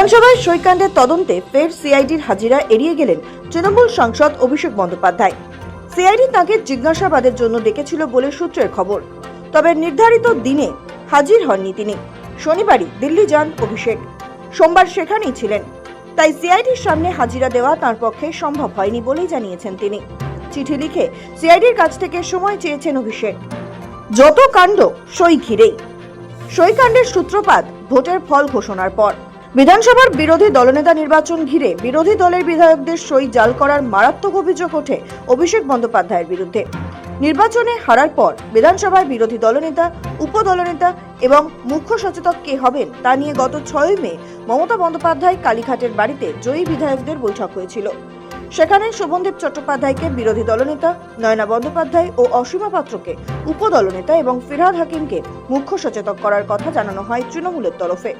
বিধানসভায় সইকাণ্ডের তদন্তে ফের সিআইডির হাজিরা এড়িয়ে গেলেন তৃণমূল সাংসদ অভিষেক বন্দ্যোপাধ্যায়। সিআইডি তাকে জিজ্ঞাসাবাদের জন্য ডেকেছিল বলে সূত্রের খবর। তবে নির্ধারিত দিনে হাজির হননি তিনি। শনিবারই দিল্লি যান অভিষেক, সোমবার সেখানেই ছিলেন। তাই সিআইডির সামনে হাজিরা দেওয়া তার পক্ষে সম্ভব হয়নি বলেই জানিয়েছেন তিনি। চিঠি লিখে সিআইডির কাছ থেকে সময় চেয়েছেন অভিষেক। যত কাণ্ড সই ঘিরেই। সইকাণ্ডের সূত্রপাত ভোটের ফল ঘোষণার পর। বিধানসভার বিরোধী দলনেতা নির্বাচন ঘিরে বিরোধী দলের বিধায়কদের সই জাল করার মারাত্মক অভিযোগ ওঠে অভিষেক বন্দ্যোপাধ্যায়ের বিরুদ্ধে। নির্বাচনে হারার পর বিধানসভায় বিরোধী দলনেতা, উপদলনেতা এবং মুখ্য সচেতক কে হবেন তা নিয়ে গত 6 মে মমতা বন্দ্যোপাধ্যায় কালীঘাটের বাড়িতে জয়ী বিধায়কদের বৈঠক হয়েছিল। সেখানে শোভনদেব চট্টোপাধ্যায়কে বিরোধী দলনেতা, নয়না বন্দ্যোপাধ্যায় ও অসীমা পাত্রকে উপদলনেতা এবং ফিরহাদ হাকিমকে মুখ্য সচেতক করার কথা জানানো হয় তৃণমূলের তরফে।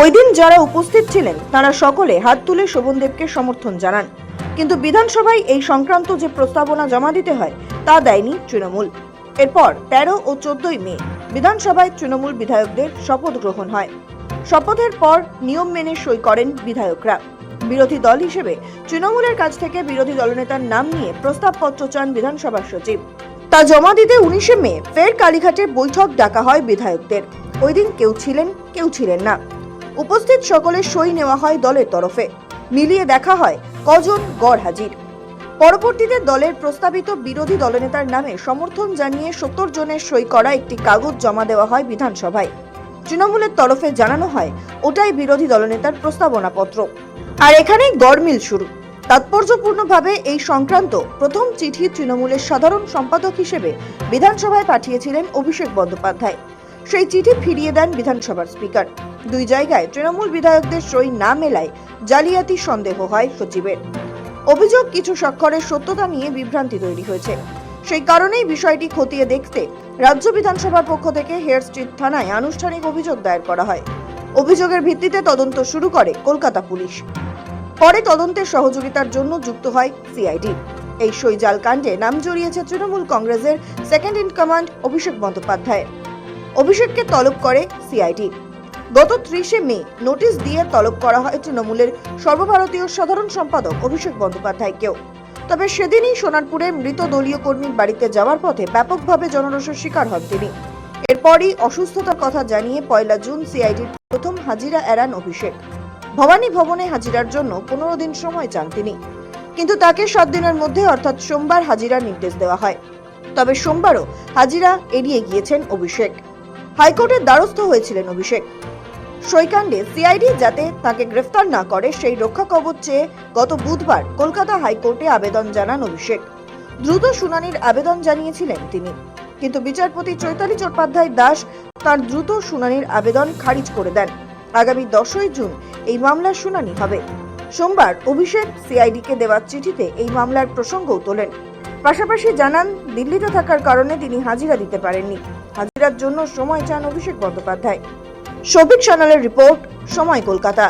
ওই দিন যারা উপস্থিত ছিলেন তারা সকলে হাত তুলে শোভনদেবকে সমর্থন জানান। কিন্তু বিধানসভায় এই সংক্রান্ত যে প্রস্তাবনা জমা দিতে হয় তা দেয়নি তৃণমূল। এরপর 13 ও 14 মে বিধানসভায় তৃণমূল বিধায়কদের শপথ গ্রহণ হয়। শপথের পর নিয়ম মেনে সই করেন বিধায়করা। বিরোধী দল হিসেবে তৃণমূলের কাছ থেকে বিরোধী দলনেতার নাম নিয়ে প্রস্তাবপত্র চান বিধানসভার সচিব। তা জমা দিতে 19 মে ফের কালীঘাটে বৈঠক ডাকা হয় বিধায়কদের। ওই দিন কেউ ছিলেন, কেউ ছিলেন না। উপস্থিত সকলের সই নেওয়া হয় দলের তরফে। মিলিয়ে দেখা হয় কজন গড় হাজির। পরবর্তীতে দলের প্রস্তাবিত বিরোধী দলনেতার নামে সমর্থন জানিয়ে 70 জনের সই করা একটি কাগজ জমা দেওয়া হয় বিধানসভায়। তৃণমূলের তরফে জানানো হয় ওটাই বিরোধী দলনেতার প্রস্তাবনাপত্র। আর এখানেই গড়মিল শুরু। তাৎপর্যপূর্ণভাবে এই সংক্রান্ত প্রথম চিঠি তৃণমূলের সাধারণ সম্পাদক হিসেবে বিধানসভায় পাঠিয়েছিলেন অভিষেক বন্দ্যোপাধ্যায়। সেই চিঠি ফিরিয়ে দেন বিধানসভার স্পিকার। দুই জায়গায় তৃণমূল বিধায়কদের সই না মেলায় জালিয়াতি সন্দেহ হয় সচিবের। অভিযোগ কিছু স্বাক্ষরের সত্যতা নিয়ে বিভ্রান্তি তৈরি হয়েছে। সেই কারণেই বিষয়টি খতিয়ে দেখতে রাজ্য বিধানসভার পক্ষ থেকে হেয়ার স্ট্রিট থানায় আনুষ্ঠানিক অভিযোগ দায়ের করা হয়। অভিযোগের ভিত্তিতে তদন্ত শুরু করে কলকাতা পুলিশ। পরে তদন্তের সহযোগিতার জন্য যুক্ত হয় সিআইডি। এই সই জাল কাণ্ডে নাম জড়িয়েছে তৃণমূল কংগ্রেসের second in command Abhishek Bandyopadhyay. অভিষেককে তলব করে সিআইডি। গত 30 মে নোটিশ দিয়ে তলব করা হয় তৃণমূলের সর্বভারতীয় সাধারণ সম্পাদক অভিষেক বন্দ্যোপাধ্যায়কেও। তবে সেদিনই সোনারপুরে মৃত দলীয় কর্মীর বাড়িতে যাওয়ার পথে ব্যাপকভাবে জনরোষের শিকার হন তিনি। এরপরই অসুস্থতার কথা জানিয়ে 1 জুন সিআইডির প্রথম হাজিরা এড়ান অভিষেক। ভবানী ভবনে হাজিরার জন্য 15 দিন সময় চান তিনি, কিন্তু তাকে 7 দিনের মধ্যে অর্থাৎ সোমবার হাজিরার নির্দেশ দেওয়া হয়। তবে সোমবারও হাজিরা এড়িয়ে গিয়েছেন অভিষেক। হাইকোর্টের দ্বারস্থ হয়েছিলেন অভিষেক। সইকাণ্ডে সিআইডি যাতে তাকে গ্রেফতার না করে সেই রক্ষা কবচ চেয়ে গত বুধবার কলকাতা হাইকোর্টে আবেদন জানান অভিষেক। দ্রুত শুনানির আবেদন জানিয়েছিলেন তিনি, কিন্তু বিচারপতি চৈতালি চট্টোপাধ্যায় দাস তার দ্রুত শুনানির আবেদন খারিজ করে দেন। আগামী 10 জুন এই মামলার শুনানি হবে। সোমবার অভিষেক সিআইডিকে দেওয়া চিঠিতে এই মামলার প্রসঙ্গও তোলেন। পাশাপাশি জানান দিল্লিতে থাকার কারণে তিনি হাজিরা দিতে পারেননি। হাজিরার জন্য সময় চান অভিষেক বন্দ্যোপাধ্যায়। শফিক সানালের রিপোর্ট, সময় কলকাতা।